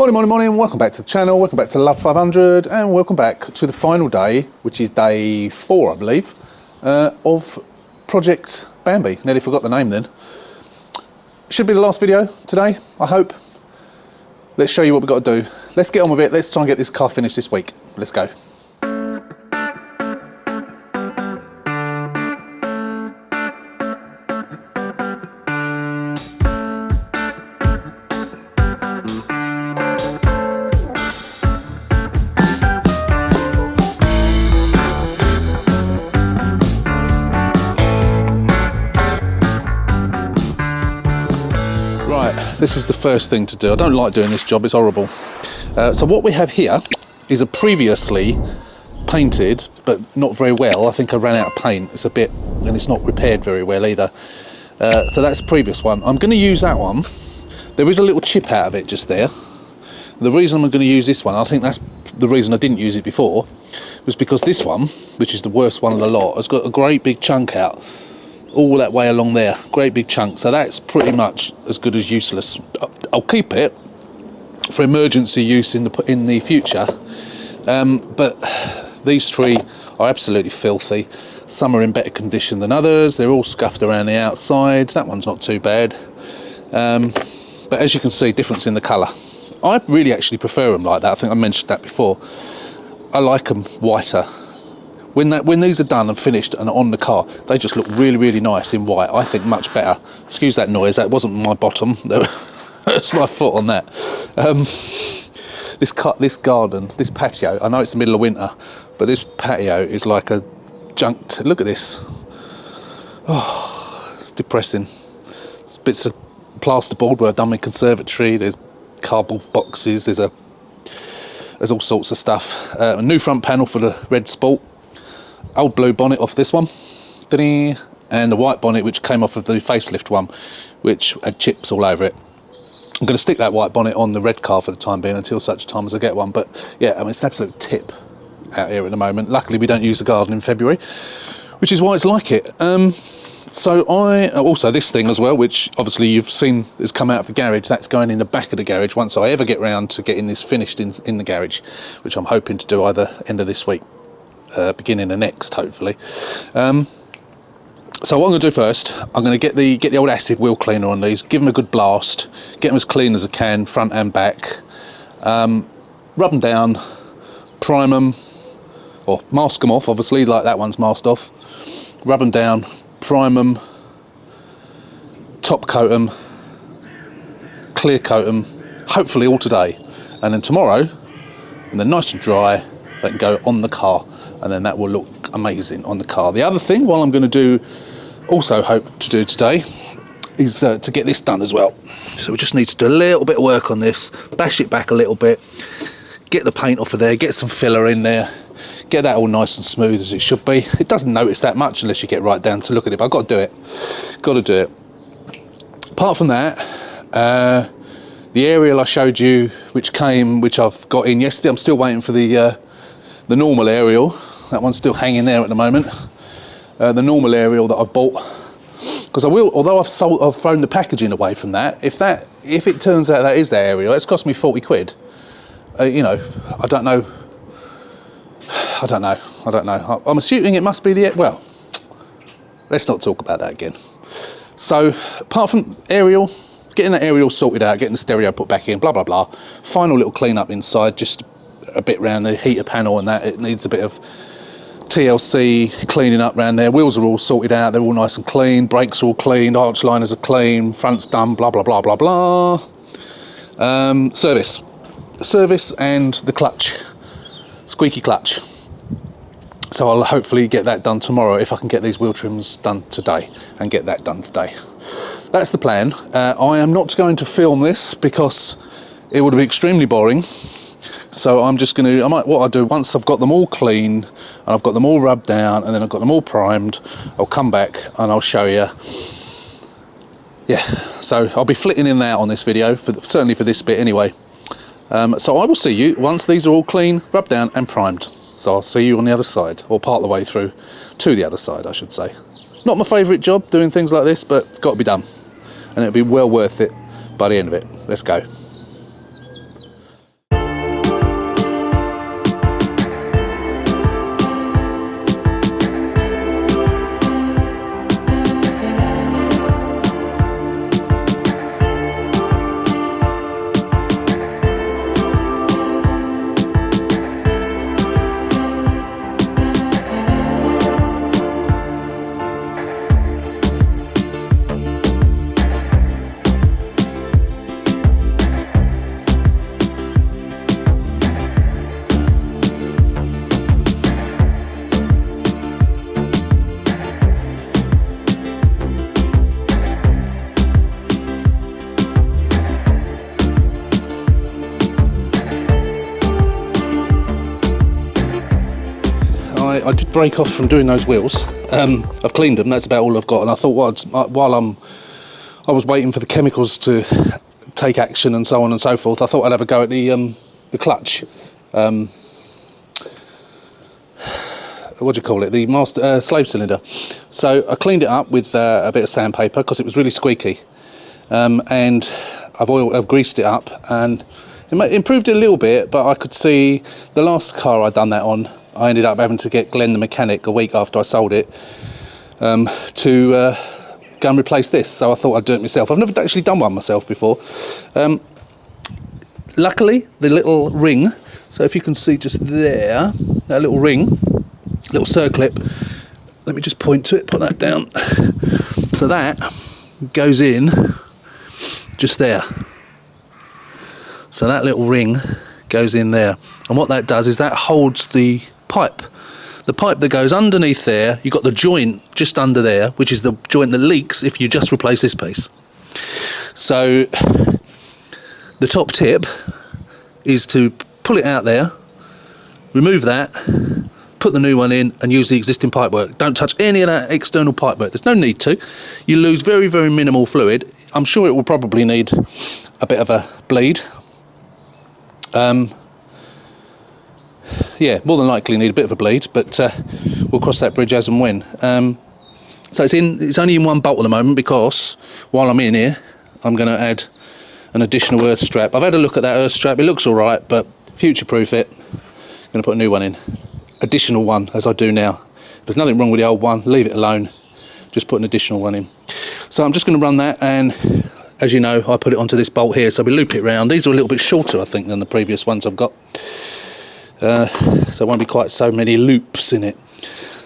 Morning, welcome back to the channel, welcome back to Love 500, and welcome back to the final day, which is day 4, I believe, of Project Bambi. Nearly forgot the name then. Should be the last video today, I hope. Let's show you what we've got to do. Let's get on with it, let's try and get this car finished this week. Let's go. This is the first thing to do. I don't like doing this job, it's horrible. So what we have here is a previously painted, but not very well. I think I ran out of paint. It's a bit, and it's not repaired very well either. So that's the previous one. I'm going to use that one. There is a little chip out of it just there. The reason I'm going to use this one, I think that's the reason I didn't use it before, was because this one, which is the worst one of the lot, has got a great big chunk out. All that way along there, great big chunk, so that's pretty much as good as useless. I'll keep it for emergency use in the future, but these three are absolutely filthy. Some are in better condition than others. They're all scuffed around the outside. That one's not too bad, but as you can see, difference in the colour. I really actually prefer them like that. I think I mentioned that before. I like them whiter. When these are done and finished and on the car, they just look really nice in white. I think much better. Excuse that noise, that wasn't my bottom. That's my foot on that. This garden, this patio, I know it's the middle of winter, but this patio is like a junked, look at this. Oh, it's depressing. There's bits of plasterboard where I've done my conservatory, there's cardboard boxes, there's all sorts of stuff. A new front panel for the red Sport. Old blue bonnet off this one, and the white bonnet which came off of the facelift one, which had chips all over it. I'm going to stick that white bonnet on the red car for the time being until such time as I get one. But yeah, I mean, it's an absolute tip out here at the moment. Luckily we don't use the garden in February, which is why it's like it. So I also this thing as well, which obviously you've seen has come out of the garage. That's going in the back of the garage once I ever get round to getting this finished in the garage, which I'm hoping to do either end of this week, beginning of next, hopefully. So what I'm going to do first, I'm going to get the old acid wheel cleaner on these, give them a good blast, get them as clean as I can, front and back, rub them down, prime them, or mask them off, obviously, like that one's masked off, rub them down, prime them, top coat them, clear coat them, hopefully all today, and then tomorrow, when they're nice and dry, they can go on the car, and then that will look amazing on the car. The other thing, while I'm going to also hope to do today, is to get this done as well. So we just need to do a little bit of work on this, bash it back a little bit, get the paint off of there, get some filler in there, get that all nice and smooth as it should be. It doesn't notice that much unless you get right down to look at it, but I've got to do it. Apart from that, the aerial I showed you, which I've got in yesterday, I'm still waiting for the normal aerial. That one's still hanging there at the moment. The normal aerial that I've bought, because although I've thrown the packaging away from that, if it turns out that is the aerial, it's cost me 40 quid. You know, I don't know. I'm assuming it must be well, let's not talk about that again. So apart from aerial, getting that aerial sorted out, getting the stereo put back in, blah blah blah, final little clean up inside, just a bit around the heater panel and that. It needs a bit of TLC cleaning up around there. Wheels are all sorted out, they're all nice and clean, brakes are all cleaned, arch liners are clean, front's done, blah blah blah blah blah. Service and the clutch, squeaky clutch. So I'll hopefully get that done tomorrow if I can get these wheel trims done today and get that done today. That's the plan. I am not going to film this because it would be extremely boring. So I'm just going to, what I'll do, once I've got them all clean and I've got them all rubbed down and then I've got them all primed, I'll come back and I'll show you. Yeah, so I'll be flitting in and out on this video, certainly for this bit anyway. So I will see you once these are all clean, rubbed down and primed. So I'll see you on the other side, or part of the way through to the other side, I should say. Not my favourite job doing things like this, but it's got to be done. And it'll be well worth it by the end of it. Let's go. I did break off from doing those wheels. I've cleaned them, that's about all I've got, and I thought while I was waiting for the chemicals to take action and so on and so forth, I thought I'd have a go at the clutch. What do you call it? The master slave cylinder. So I cleaned it up with a bit of sandpaper because it was really squeaky, and I've greased it up, and it improved it a little bit. But I could see the last car I'd done that on, I ended up having to get Glenn the mechanic a week after I sold it to go and replace this. So I thought I'd do it myself. I've never actually done one myself before. Luckily, the little ring. So if you can see just there, that little ring. Little circlip, let me just point to it, put that down. So that goes in just there. So that little ring goes in there. And what that does is that holds the pipe. The pipe that goes underneath there, you've got the joint just under there, which is the joint that leaks if you just replace this piece. So the top tip is to pull it out there, remove that, put the new one in and use the existing pipework. Don't touch any of that external pipework. There's no need to. You lose very, very minimal fluid. I'm sure it will probably need a bit of a bleed. Yeah, more than likely need a bit of a bleed, but we'll cross that bridge as and when. So it's only in one bolt at the moment because while I'm in here, I'm going to add an additional earth strap. I've had a look at that earth strap. It looks all right, but future-proof it. I'm going to put a new one in. Additional one, as I do now. If there's nothing wrong with the old one, leave it alone. Just put an additional one in. So I'm just going to run that, and as you know, I put it onto this bolt here, so we loop it round. These are a little bit shorter, I think, than the previous ones I've got. So it won't be quite so many loops in it.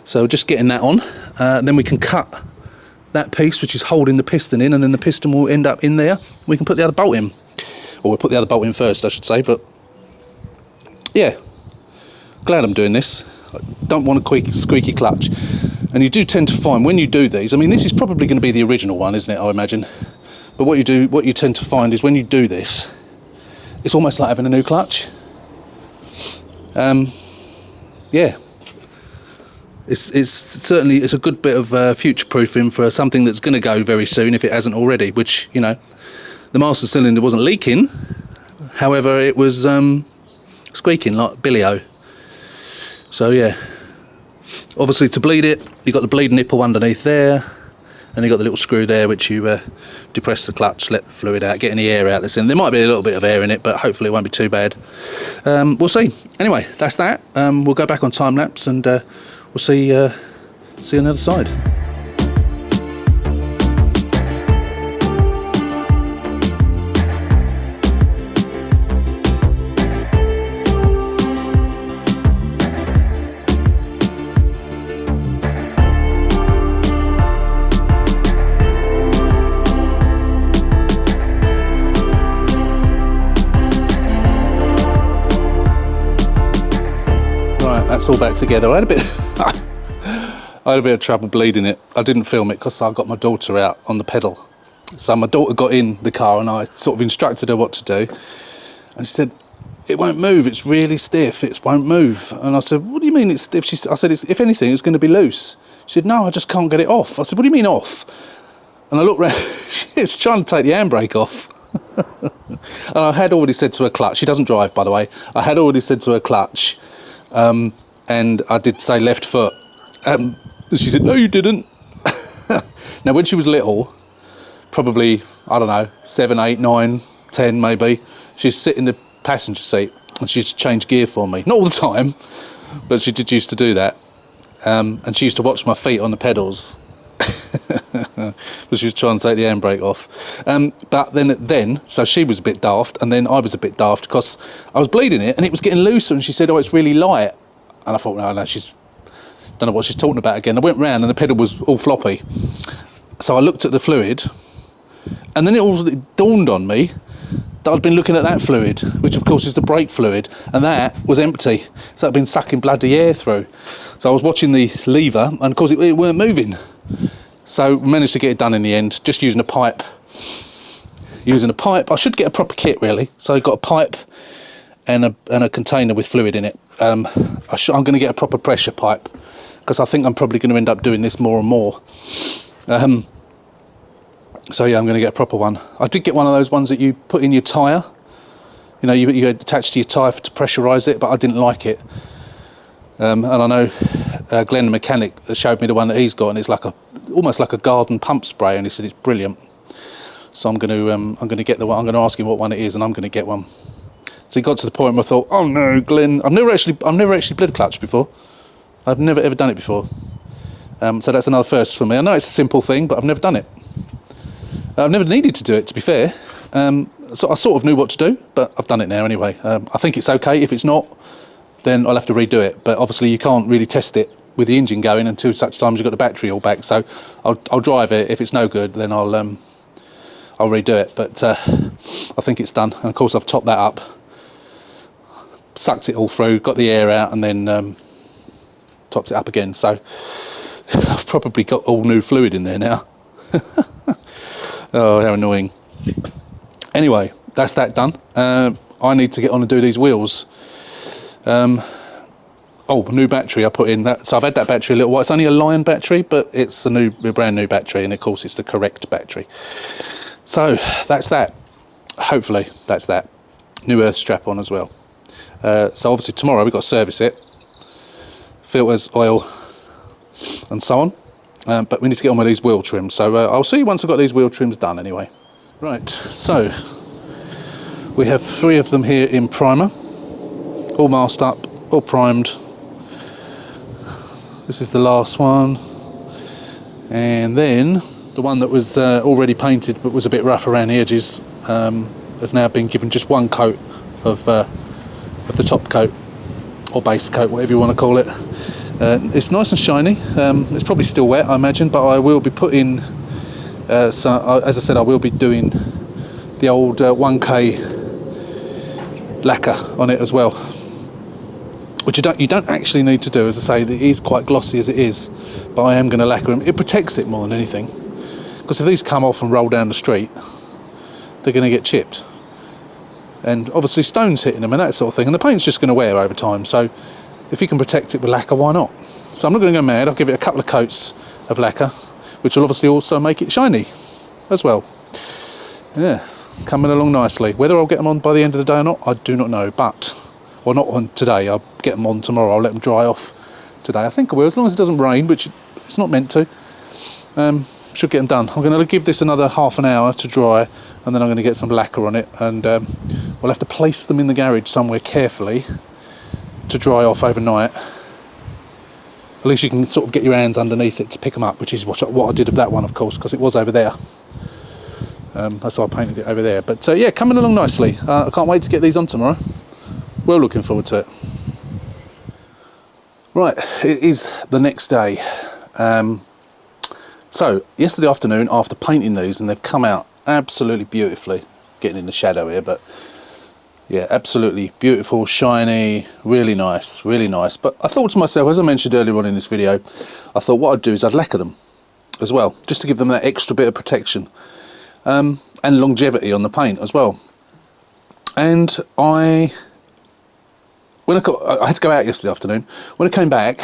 So just getting that on, then we can cut that piece which is holding the piston in, and then the piston will end up in there. We can put the other bolt in, or we'll put the other bolt in first, I should say. But yeah, glad I'm doing this. I don't want a squeaky clutch. And you do tend to find when you do these, I mean, this is probably going to be the original one, isn't it, I imagine. But what you tend to find is when you do this, it's almost like having a new clutch. Yeah, it's certainly a good bit of future proofing for something that's going to go very soon if it hasn't already. Which, you know, the master cylinder wasn't leaking, however it was squeaking like Billy-O. So yeah, obviously to bleed it, you've got the bleed nipple underneath there, and you've got the little screw there which you depress the clutch, let the fluid out, get any air out that's in. There might be a little bit of air in it, but hopefully it won't be too bad. We'll see. Anyway, that's that. We'll go back on time lapse, and we'll see you on the other side. That's all back together. I had a bit of trouble bleeding it. I didn't film it because I got my daughter out on the pedal. So my daughter got in the car and I sort of instructed her what to do. And she said, "It won't move, it's really stiff, it won't move." And I said, "What do you mean it's stiff?" I said, "If anything, it's going to be loose." She said, "No, I just can't get it off." I said, "What do you mean off?" And I looked round, she was trying to take the handbrake off. And I had already said to her clutch, she doesn't drive, by the way, I had already said to her clutch, and I did say left foot. She said, "No, you didn't." Now, when she was little, probably, I don't know, 7, 8, 9, 10 maybe, she'd sit in the passenger seat and she used to change gear for me. Not all the time, but she did used to do that. And she used to watch my feet on the pedals. But she was trying to take the handbrake off. But then, so she was a bit daft, and then I was a bit daft because I was bleeding it and it was getting looser, and she said, "Oh, it's really light." And I thought, no, she's don't know what she's talking about again. I went round and the pedal was all floppy. So I looked at the fluid, and then it dawned on me that I'd been looking at that fluid, which of course is the brake fluid, and that was empty. So I'd been sucking bloody air through. So I was watching the lever, and of course it weren't moving. So managed to get it done in the end, just using a pipe. I should get a proper kit really. So I got a pipe and a container with fluid in it. I'm going to get a proper pressure pipe, because I think I'm probably going to end up doing this more and more. So yeah, I'm going to get a proper one. I did get one of those ones that you put in your tyre. You know, you attach to your tyre to pressurise it, but I didn't like it. And I know Glenn the mechanic showed me the one that he's got, and it's like almost like a garden pump spray, and he said it's brilliant. So I'm going to get the one. I'm going to ask him what one it is, and I'm going to get one. So he got to the point where I thought, oh no, Glenn, I've never actually bled clutch before. I've never ever done it before. So that's another first for me. I know it's a simple thing, but I've never done it. I've never needed to do it, to be fair. So I sort of knew what to do, but I've done it now anyway. I think it's okay. If it's not, then I'll have to redo it. But obviously you can't really test it with the engine going until such times you've got the battery all back. So I'll drive it. If it's no good, then I'll redo it. But I think it's done. And of course I've topped that up, sucked it all through, got the air out, and then topped it up again. So I've probably got all new fluid in there now. Oh, how annoying. Anyway, that's that done. I need to get on and do these wheels. New battery I put in. So I've had that battery a little while. It's only a Lion battery, but it's a brand new battery, and of course it's the correct battery. So that's that. Hopefully that's that. New earth strap on as well. So obviously tomorrow we've got to service it. Filters, oil, and so on. But we need to get on with these wheel trims. So I'll see you once I've got these wheel trims done anyway. Right, so we have 3 of them here in primer, all masked up, all primed. This is the last one, and then the one that was already painted but was a bit rough around the edges has now been given just one coat of the top coat, or base coat, whatever you want to call it. It's nice and shiny. It's probably still wet, I imagine, but I will be putting as I said, I will be doing the old 1K lacquer on it as well, which you don't actually need to do. As I say, it is quite glossy as it is, but I am going to lacquer them. It protects it more than anything, because if these come off and roll down the street, they're going to get chipped, and obviously stones hitting them and that sort of thing, and the paint's just going to wear over time. So if you can protect it with lacquer, why not? So I'm not going to go mad. I'll give it a couple of coats of lacquer, which will obviously also make it shiny as well. Yes, coming along nicely. Whether I'll get them on by the end of the day or not, I do not know. Well, not on today. I'll get them on tomorrow. I'll let them dry off today. I think I will, as long as it doesn't rain, which it's not meant to. Should get them done. I'm going to give this another half an hour to dry, and then I'm going to get some lacquer on it, and we'll have to place them in the garage somewhere carefully to dry off overnight. At least you can sort of get your hands underneath it to pick them up, which is what I did of that one, of course, because it was over there. That's why I painted it over there. But yeah, coming along nicely. I can't wait to get these on tomorrow. Well, looking forward to it. Right, it is the next day. So yesterday afternoon, after painting these, and they've come out absolutely beautifully, getting in the shadow here, but yeah, absolutely beautiful, shiny, really nice, really nice. But I thought to myself, as I mentioned earlier on in this video, I thought what I'd do is I'd lacquer them as well, just to give them that extra bit of protection and longevity on the paint as well. And I had to go out yesterday afternoon. When I came back,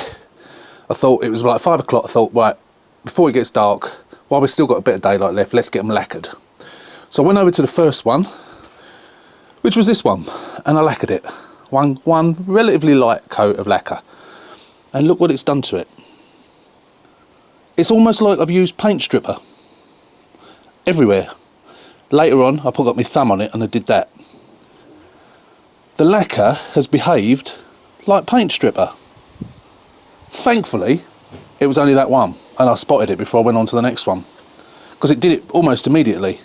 I thought it was like 5 o'clock. I thought, right, before it gets dark, while we've still got a bit of daylight left, let's get them lacquered. So I went over to the first one, which was this one, and I lacquered it. One relatively light coat of lacquer, and look what it's done to it. It's almost like I've used paint stripper everywhere. Later on, I got my thumb on it and I did that. The lacquer has behaved like paint stripper. Thankfully, it was only that one, and I spotted it before I went on to the next one, because it did it almost immediately.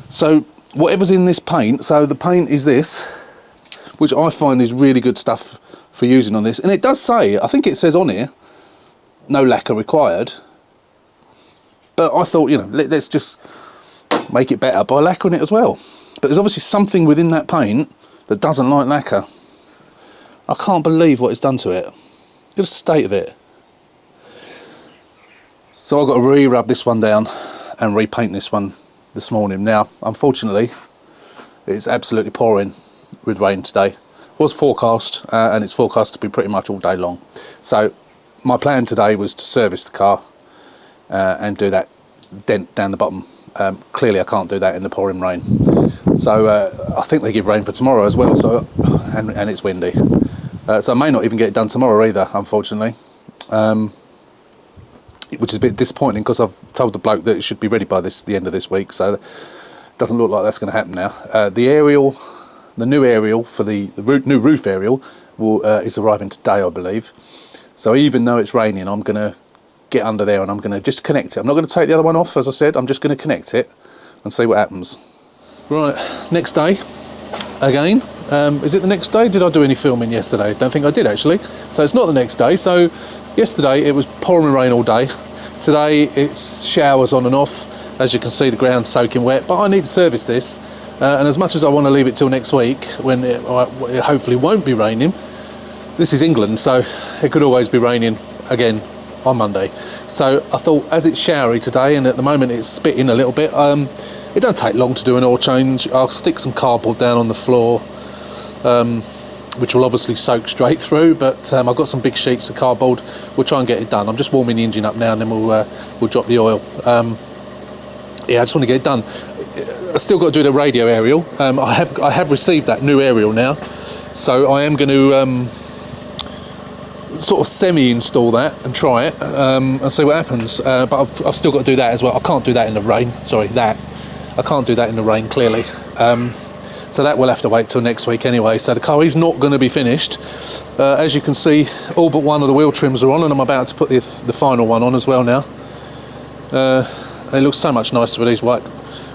So whatever's in this paint, so the paint is this, which I find is really good stuff for using on this, and it does say, I think it says on here, no lacquer required, but I thought, you know, let's just make it better by lacquering it as well. But there's obviously something within that paint that doesn't like lacquer. I can't believe what it's done to it. Look at the state of it. So I've got to re-rub this one down and repaint this one this morning. Now, unfortunately, it's absolutely pouring. with rain today. Was forecast, and it's forecast to be pretty much all day long. So my plan today was to service the car and do that dent down the bottom. Clearly I can't do that in the pouring rain. So I think they give rain for tomorrow as well, so and it's windy. So I may not even get it done tomorrow either, unfortunately. Which is a bit disappointing because I've told the bloke that it should be ready by the end of this week, so it doesn't look like that's going to happen now. The new aerial for the new roof aerial is arriving today, I believe. So even though it's raining, I'm going to get under there and I'm going to just connect it. I'm not going to take the other one off, as I said. I'm just going to connect it and see what happens. Right, next day again. Is it the next day? Did I do any filming yesterday? Don't think I did, actually. So it's not the next day. So yesterday it was pouring rain all day. Today it's showers on and off. As you can see, the ground's soaking wet, but I need to service this. And as much as I want to leave it till next week, when it hopefully won't be raining, this is England, so it could always be raining again on Monday. So I thought, as it's showery today, and at the moment it's spitting a little bit, it don't take long to do an oil change. I'll stick some cardboard down on the floor, which will obviously soak straight through, but I've got some big sheets of cardboard. We'll try and get it done. I'm just warming the engine up now, and then we'll drop the oil. Yeah, I just want to get it done. I still got to do the radio aerial. I have received that new aerial now, so I am going to sort of semi-install that and try it and see what happens. But I've still got to do that as well. I can't do that in the rain. Sorry, I can't do that in the rain, clearly. So that will have to wait till next week anyway. So the car is not going to be finished. As you can see, all but one of the wheel trims are on, and I'm about to put the final one on as well now. It looks so much nicer with these white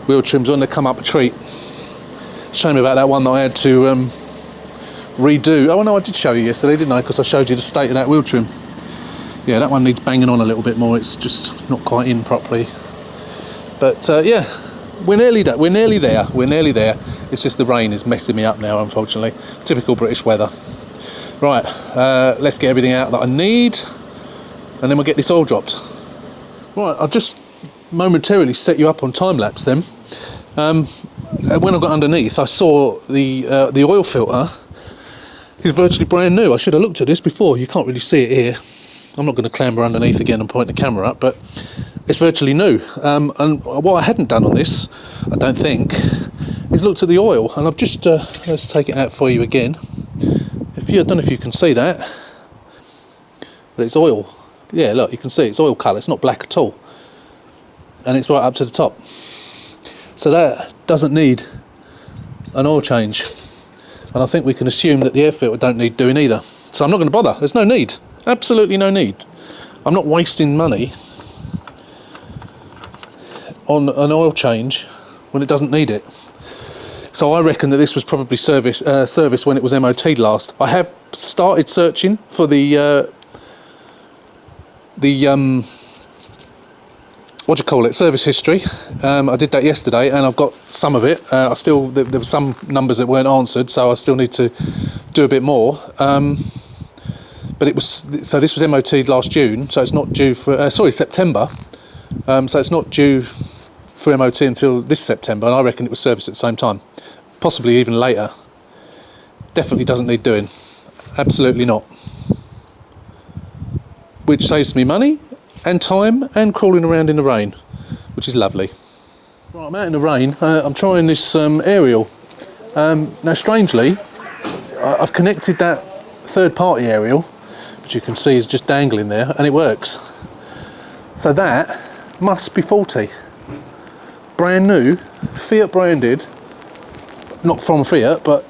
wheel trims on. They come up a treat. Shame about that one that I had to redo. Oh no, I did show you yesterday, didn't I? Because I showed you the state of that wheel trim. Yeah, that one needs banging on a little bit more. It's just not quite in properly. But yeah, we're nearly there. We're nearly there. It's just the rain is messing me up now, unfortunately. Typical British weather. Right, let's get everything out that I need, and then we'll get this oil dropped. Right, I'll just momentarily set you up on time lapse then. When I got underneath, I saw the oil filter is virtually brand new. I should have looked at this before. You can't really see it here. I'm not going to clamber underneath again and point the camera up, but it's virtually new. And what I hadn't done on this, I don't think, is looked at the oil. And I've just let's take it out for you again. I don't know if you can see that, but it's oil. Yeah, look, you can see it's oil colour. It's not black at all. And it's right up to the top. So that doesn't need an oil change. And I think we can assume that the air filter don't need doing either. So I'm not going to bother. There's no need. Absolutely no need. I'm not wasting money on an oil change when it doesn't need it. So I reckon that this was probably serviced when it was MOT'd last. I have started searching for the what do you call it, service history. I did that yesterday, and I've got some of it. There were some numbers that weren't answered, so I still need to do a bit more. But this was MOT'd last June, so it's not due for September. So it's not due for MOT until this September, and I reckon it was serviced at the same time, possibly even later. Definitely doesn't need doing. Absolutely not. Which saves me money and time and crawling around in the rain, which is lovely. Right, I'm out in the rain. I'm trying this aerial. Now strangely, I've connected that third party aerial, which you can see is just dangling there, and it works. So that must be faulty. Brand new, Fiat branded, not from Fiat, but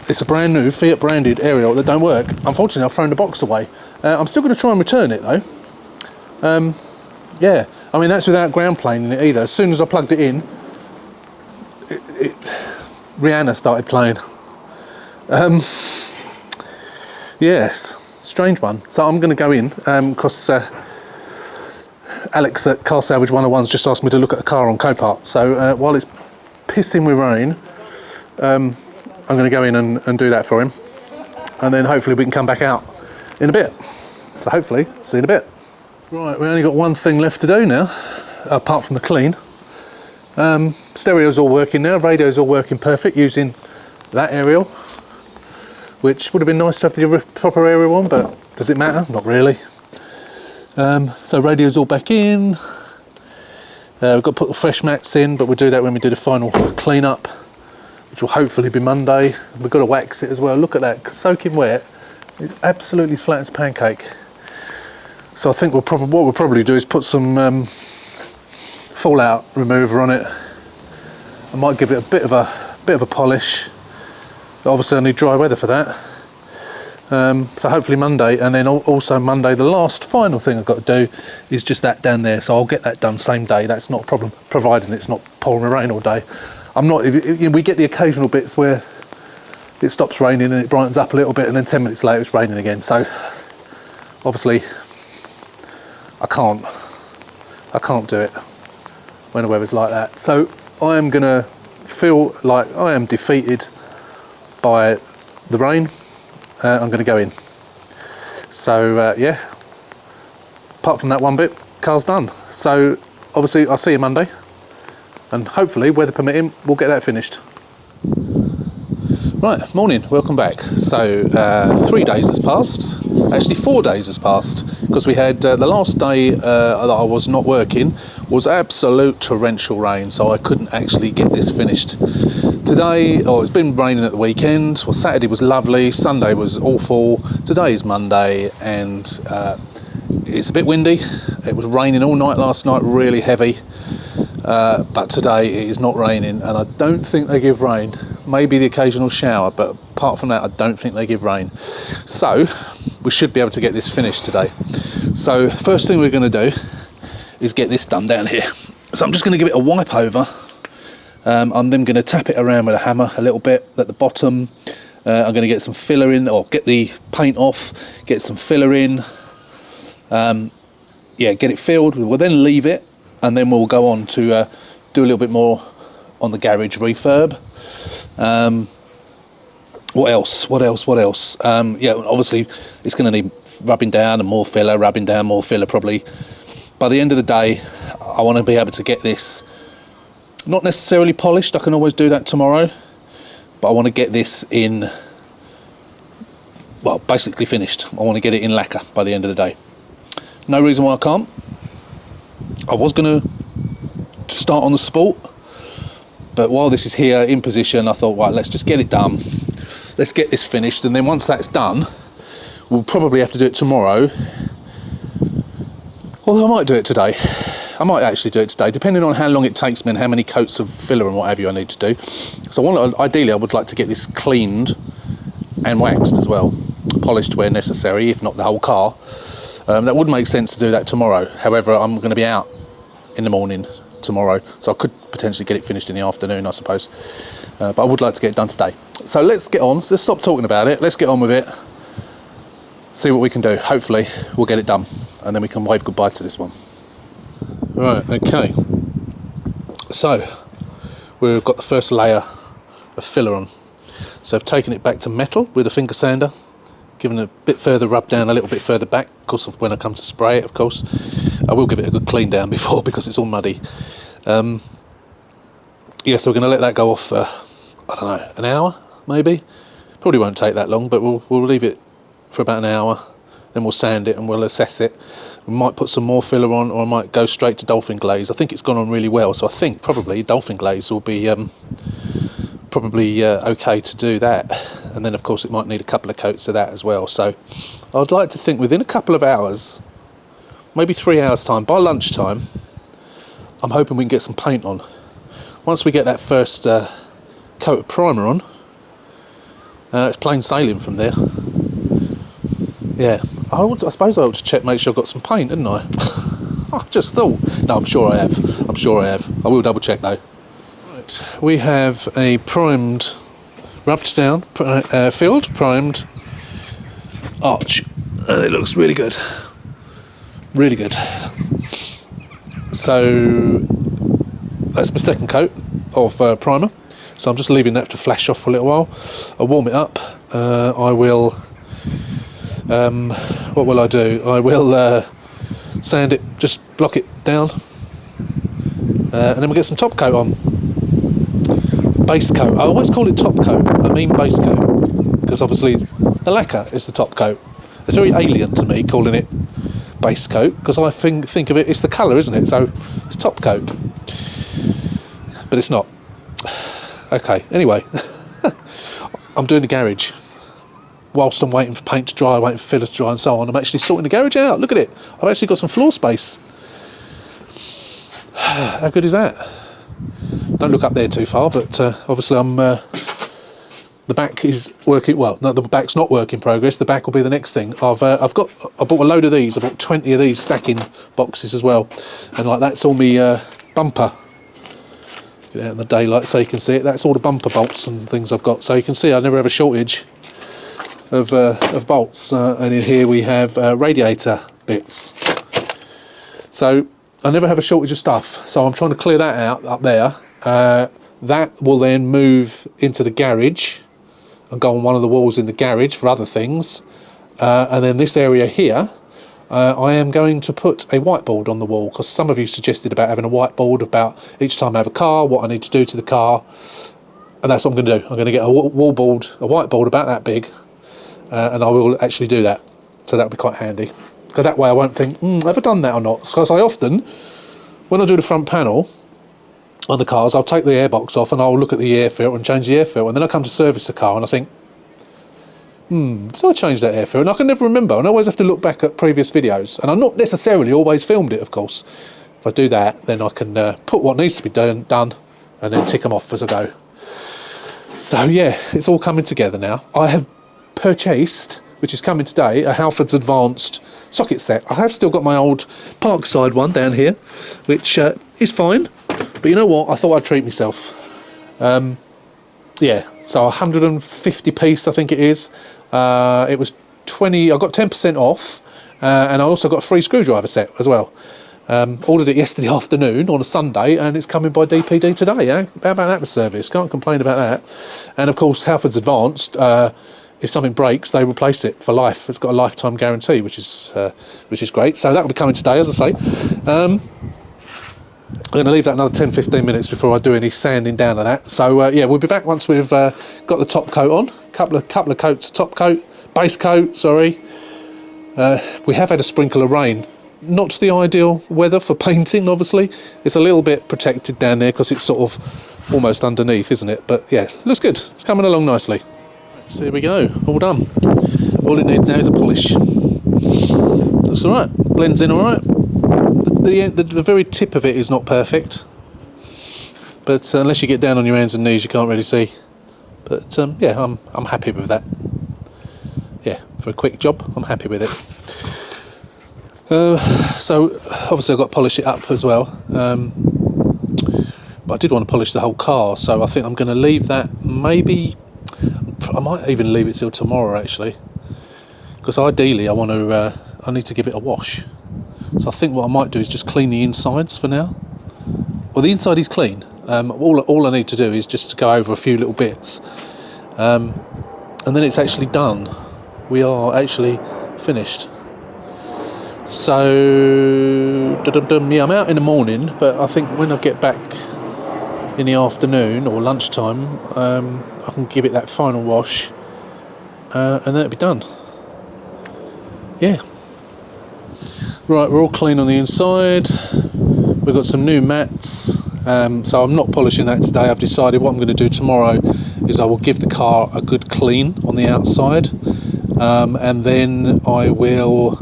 it's a brand new Fiat branded aerial that don't work. Unfortunately, I've thrown the box away. I'm still going to try and return it though. Yeah, I mean that's without ground plane in it either. As soon as I plugged it in, Rihanna started playing. Yes, strange one. So I'm going to go in because Alex at Car Salvage 101's just asked me to look at a car on Copart. So while it's pissing with rain, I'm going to go in and do that for him, and then hopefully we can come back out in a bit. So hopefully, see you in a bit. Right, we only got one thing left to do now, apart from the clean. Stereo's all working now, radio's all working perfect, using that aerial, which would have been nice to have the proper aerial on, but does it matter? Not really. So radio's all back in. We've got to put the fresh mats in, but we'll do that when we do the final clean up, which will hopefully be Monday. We've got to wax it as well. Look at that, soaking wet. It's absolutely flat as a pancake. So I think what we'll probably do is put some fallout remover on it. I might give it a bit of a polish, but obviously I need dry weather for that. So hopefully Monday, and then also Monday, the last final thing I've got to do is just that down there. So I'll get that done same day. That's not a problem, providing it's not pouring rain all day. We get the occasional bits where it stops raining and it brightens up a little bit, and then 10 minutes later it's raining again. So obviously I can't do it when the weather's like that. So I am gonna feel like I am defeated by the rain. I'm going to go in. So yeah, apart from that one bit, car's done. So obviously I'll see you Monday, and hopefully, weather permitting, we'll get that finished. Right, morning, welcome back. So 3 days has passed, actually 4 days has passed, because we had the last day that I was not working was absolute torrential rain, so I couldn't actually get this finished. Today, it's been raining at the weekend. Well, Saturday was lovely, Sunday was awful, today is Monday, and it's a bit windy. It was raining all night last night, really heavy, but today it is not raining, and I don't think they give rain. Maybe the occasional shower, but apart from that I don't think they give rain. So we should be able to get this finished today. So first thing we're going to do is get this done down here. So I'm just going to give it a wipe over. I'm then going to tap it around with a hammer a little bit at the bottom. I'm going to get some filler in, or get the paint off, get some filler in, yeah, get it filled. We'll then leave it, and then we'll go on to do a little bit more on the garage refurb. What else? Yeah, obviously it's going to need rubbing down and more filler, rubbing down, more filler probably. By the end of the day, I want to be able to get this not necessarily polished. I can always do that tomorrow, but I want to get this in, well, basically finished. I want to get it in lacquer by the end of the day. No reason why I can't. I was going to start on the Sport, but while this is here in position, I thought, right, let's just get it done. Let's get this finished, and then once that's done, we'll probably have to do it tomorrow. Although I might do it today. I might actually do it today, depending on how long it takes me and how many coats of filler and what have you I need to do. So ideally I would like to get this cleaned and waxed as well, polished where necessary, if not the whole car. That would make sense to do that tomorrow. However, I'm going to be out in the morning tomorrow, so I could potentially get it finished in the afternoon, I suppose. But I would like to get it done today. So let's get on. Let's stop talking about it. Let's get on with it. See what we can do. Hopefully we'll get it done, and then we can wave goodbye to this one. Right, okay. So we've got the first layer of filler on. So I've taken it back to metal with a finger sander, given it a bit further rub down, a little bit further back, of course, when I come to spray it, of course. I will give it a good clean down before, because it's all muddy. Yeah, so we're going to let that go off for, I don't know, an hour, maybe? Probably won't take that long, but we'll leave it for about an hour. Then we'll sand it and we'll assess it. We might put some more filler on, or I might go straight to dolphin glaze. I think it's gone on really well, so I think probably dolphin glaze will be okay to do that. And then of course it might need a couple of coats of that as well. So I'd like to think within a couple of hours, maybe 3 hours time, by lunchtime, I'm hoping we can get some paint on. Once we get that first coat of primer on, it's plain sailing from there. Yeah, I suppose I ought to check, make sure I've got some paint, didn't I? I just thought. No, I'm sure I have. I will double check though. Right, we have a primed, rubbed down, filled, primed arch, and it looks really good. Really good. So that's my second coat of primer. So I'm just leaving that to flash off for a little while. I'll warm it up. I will. What will I do? I will sand it, just block it down, and then we'll get some top coat on. base coat. I always call it top coat. I mean base coat, because obviously the lacquer is the top coat. It's very alien to me calling it base coat, because I think of it, it's the colour, isn't it? So it's top coat, but it's not. Okay, anyway, I'm doing the garage. Whilst I'm waiting for paint to dry, waiting for filler to dry and so on, I'm actually sorting the garage out. Look at it. I've actually got some floor space. How good is that? Don't look up there too far, but obviously the back is working. Well, no, the back's not work in progress. The back will be the next thing. I bought a load of these. I bought 20 of these stacking boxes as well, and like that's all me bumper. Get out in the daylight so you can see it. That's all the bumper bolts and things I've got. So you can see I never have a shortage of bolts, and in here we have radiator bits. So I never have a shortage of stuff. So I'm trying to clear that out up there. That will then move into the garage and go on one of the walls in the garage for other things. And then this area here, I am going to put a whiteboard on the wall, because some of you suggested about having a whiteboard about each time I have a car, what I need to do to the car. And that's what I'm going to do. I'm going to get a whiteboard about that big. And I will actually do that, so that'll be quite handy, because that way I won't think, have I done that or not? Because I often, when I do the front panel on the cars, I'll take the airbox off and I'll look at the air filter and change the air filter, and then I come to service the car and I think, did I change that air filter? And I can never remember, and I always have to look back at previous videos, and I'm not necessarily always filmed it, of course. If I do that, then I can put what needs to be done and then tick them off as I go. So yeah, it's all coming together now. I have purchased, which is coming today, a Halford's Advanced socket set. I have still got my old Parkside one down here, which is fine, but you know what, I thought I'd treat myself. Yeah, so 150 piece I think it is. It was 20, I got 10% off, and I also got a free screwdriver set as well. Ordered it yesterday afternoon on a Sunday, and it's coming by DPD today. How about that for service? Can't complain about that. And of course, Halford's Advanced, if something breaks, they replace it for life. It's got a lifetime guarantee, which is great. So that will be coming today, as I say. I'm going to leave that another 10-15 minutes before I do any sanding down of that. So yeah, we'll be back once we've got the top coat on. Couple of coats of top coat, base coat. Sorry. We have had a sprinkle of rain. Not the ideal weather for painting, obviously. It's a little bit protected down there because it's sort of almost underneath, isn't it? But yeah, looks good. It's coming along nicely. So there we go, all done. All it needs now is a polish. Looks alright, blends in alright. The very tip of it is not perfect, but unless you get down on your hands and knees you can't really see. But yeah, I'm happy with that. Yeah, for a quick job, I'm happy with it. So obviously I've got to polish it up as well, but I did want to polish the whole car, so I think I'm going to leave that. Maybe I might even leave it till tomorrow, actually, because ideally I need to give it a wash. So I think what I might do is just clean the insides for now. Well, the inside is clean. All I need to do is just to go over a few little bits, and then it's actually done. We are actually finished. So yeah, I'm out in the morning, but I think when I get back in the afternoon or lunchtime, I can give it that final wash, and then it'll be done. Yeah. Right, we're all clean on the inside. We've got some new mats, so I'm not polishing that today. I've decided what I'm going to do tomorrow is I will give the car a good clean on the outside, and then I will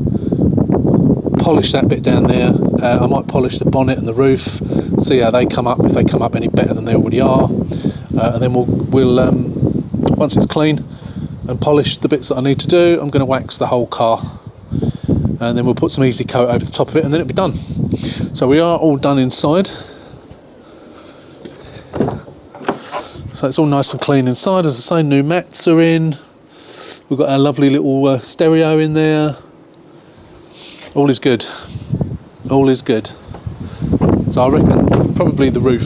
polish that bit down there. I might polish the bonnet and the roof, see how they come up, if they come up any better than they already are, and then we'll once it's clean and polished the bits that I need to do, I'm going to wax the whole car, and then we'll put some easy coat over the top of it, and then it'll be done. So we are all done inside, so it's all nice and clean inside. As I say, new mats are in, we've got our lovely little stereo in there. All is good. All is good. So I reckon probably the roof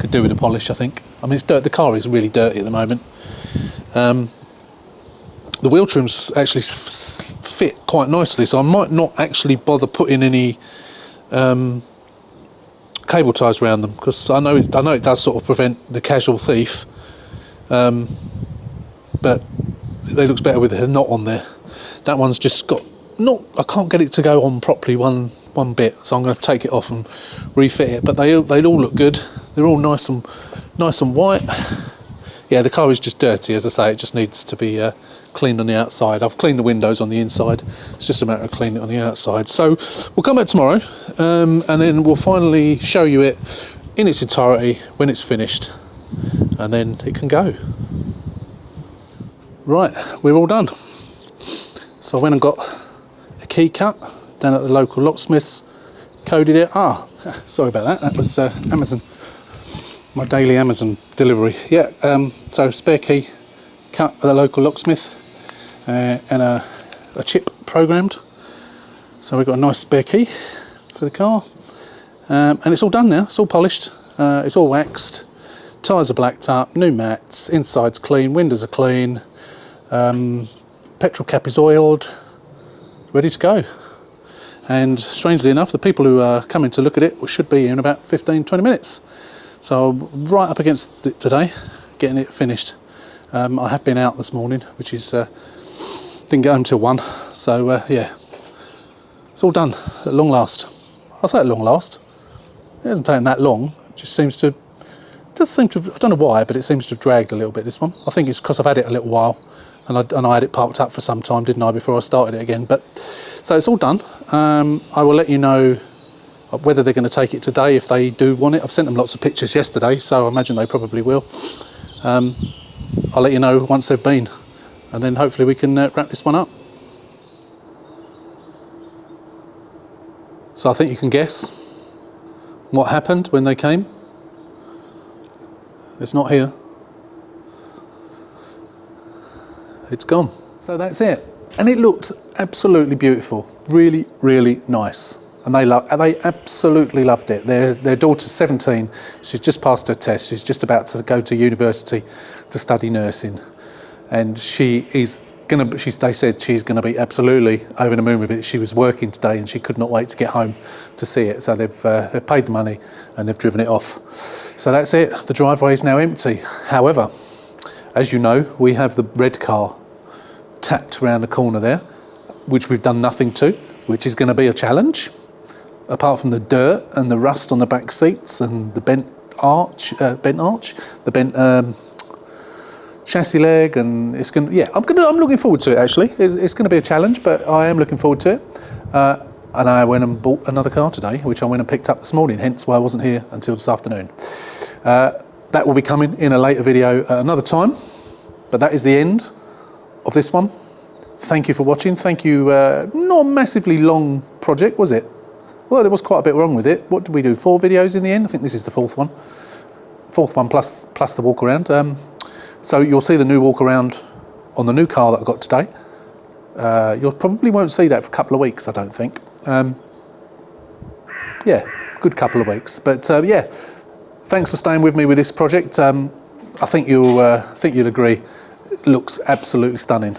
could do with a polish, I think. I mean, it's dirt. The car is really dirty at the moment. The wheel trims actually fit quite nicely, so I might not actually bother putting any coat cable ties around them, because I know it does sort of prevent the casual thief, but it looks better with a knot on there. That one's just got I can't get it to go on properly one bit, so I'm going to take it off and refit it. But they all look good. They're all nice and white. Yeah, the car is just dirty, as I say. It just needs to be cleaned on the outside. I've cleaned the windows on the inside. It's just a matter of cleaning it on the outside. So we'll come back tomorrow, and then we'll finally show you it in its entirety when it's finished, and then it can go. Right, we're all done. So I went and got a key cut down at the local locksmiths, coded it. Sorry about that. That was Amazon, my daily Amazon delivery. Yeah, so spare key cut at the local locksmith, and a chip programmed. So we've got a nice spare key for the car, and it's all done now. It's all polished. It's all waxed. Tyres are blacked up. New mats. Inside's clean. Windows are clean. Petrol cap is oiled. Ready to go. And strangely enough, the people who are coming to look at it should be in about 15-20 minutes. So I'm right up against it today, getting it finished. I have been out this morning, which is didn't get home till 1. So yeah, it's all done at long last. I say at long last. It hasn't taken that long. It just seems to. I don't know why, but it seems to have dragged a little bit, this one. I think it's because I've had it a little while, and I had it parked up for some time, didn't I, before I started it again. But so it's all done. I will let you know whether they're going to take it today, if they do want it. I've sent them lots of pictures yesterday, so I imagine they probably will. I'll let you know once they've been, and then hopefully we can wrap this one up. So I think you can guess what happened when they came. It's not here. It's gone. So that's it. And it looked absolutely beautiful. Really, really nice. And they absolutely loved it. Their daughter's 17. She's just passed her test. She's just about to go to university to study nursing. And they said she's gonna be absolutely over the moon with it. She was working today and she could not wait to get home to see it. So they've paid the money and they've driven it off. So that's it. The driveway is now empty. However, as you know, we have the red car tapped around the corner there, which we've done nothing to, which is going to be a challenge. Apart from the dirt and the rust on the back seats and the bent chassis leg, and it's going to, yeah, I'm looking forward to it actually. It's going to be a challenge, but I am looking forward to it. And I went and bought another car today, which I went and picked up this morning, hence why I wasn't here until this afternoon. That will be coming in a later video at another time, but that is the end of this one. Thank you for watching. Thank you. Not a massively long project, was it? Well, there was quite a bit wrong with it. What did we do? 4 videos in the end? I think this is the fourth one. Fourth one plus the walk around. So you'll see the new walk around on the new car that I got today. You probably won't see that for a couple of weeks, I don't think. Yeah, good couple of weeks. But yeah, thanks for staying with me with this project. I think you'll agree. It looks absolutely stunning.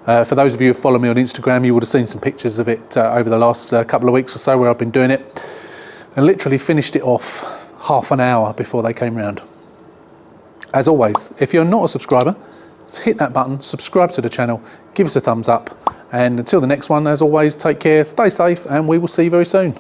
For those of you who follow me on Instagram, you would have seen some pictures of it over the last couple of weeks or so where I've been doing it, and literally finished it off half an hour before they came round. As always, if you're not a subscriber, hit that button, subscribe to the channel, give us a thumbs up, and until the next one, as always, take care, stay safe, and we will see you very soon.